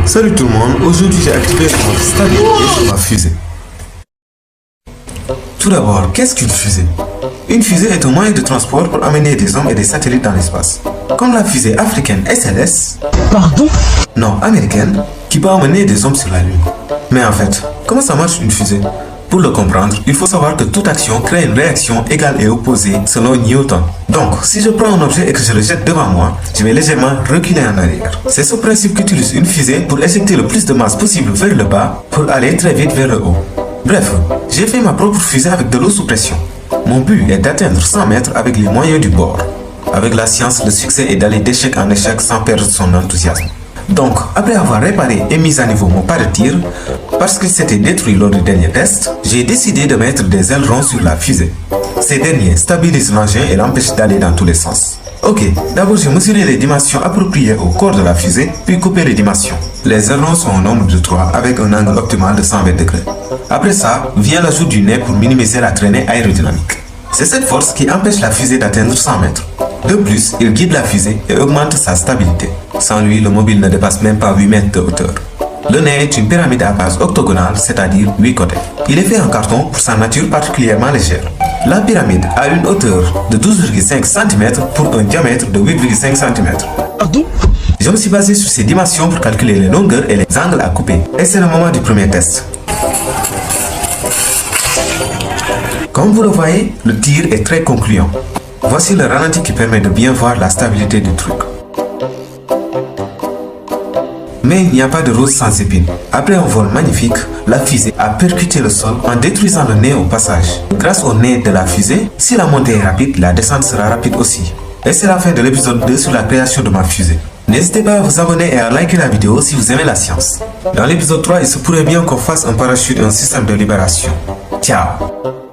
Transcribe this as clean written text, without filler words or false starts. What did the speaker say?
Salut tout le monde, aujourd'hui j'ai activé le mode stabilité sur ma fusée. Tout d'abord, qu'est-ce qu'une fusée? Une fusée est un moyen de transport pour amener des hommes et des satellites dans l'espace. Comme la fusée africaine SLS, non, américaine, qui peut amener des hommes sur la Lune. Mais en fait, comment ça marche une fusée? Pour le comprendre, il faut savoir que toute action crée une réaction égale et opposée selon Newton. Donc, si je prends un objet et que je le jette devant moi, je vais légèrement reculer en arrière. C'est ce principe qu'utilise une fusée pour éjecter le plus de masse possible vers le bas pour aller très vite vers le haut. Bref, j'ai fait ma propre fusée avec de l'eau sous pression. Mon but est d'atteindre 100 mètres avec les moyens du bord. Avec la science, le succès est d'aller d'échec en échec sans perdre son enthousiasme. Donc, après avoir réparé et mis à niveau mon pas de tir, parce qu'il s'était détruit lors du dernier test, j'ai décidé de mettre des ailerons sur la fusée. Ces derniers stabilisent l'engin et l'empêchent d'aller dans tous les sens. Ok, d'abord j'ai mesuré les dimensions appropriées au corps de la fusée, puis coupé les dimensions. Les ailerons sont au nombre de 3 avec un angle optimal de 120 degrés. Après ça, vient l'ajout du nez pour minimiser la traînée aérodynamique. C'est cette force qui empêche la fusée d'atteindre 100 mètres. De plus, il guide la fusée et augmente sa stabilité. Sans lui, le mobile ne dépasse même pas 8 mètres de hauteur. Le nez est une pyramide à base octogonale, c'est-à-dire 8 côtés. Il est fait en carton pour sa nature particulièrement légère. La pyramide a une hauteur de 12,5 cm pour un diamètre de 8,5 cm. Je me suis basé sur ces dimensions pour calculer les longueurs et les angles à couper. Et c'est le moment du premier test. Comme vous le voyez, le tir est très concluant. Voici le ralenti qui permet de bien voir la stabilité du truc. Mais il n'y a pas de rose sans épines. Après un vol magnifique, la fusée a percuté le sol en détruisant le nez au passage. Grâce au nez de la fusée, si la montée est rapide, la descente sera rapide aussi. Et c'est la fin de l'épisode 2 sur la création de ma fusée. N'hésitez pas à vous abonner et à liker la vidéo si vous aimez la science. Dans l'épisode 3, il se pourrait bien qu'on fasse un parachute et un système de libération. Ciao!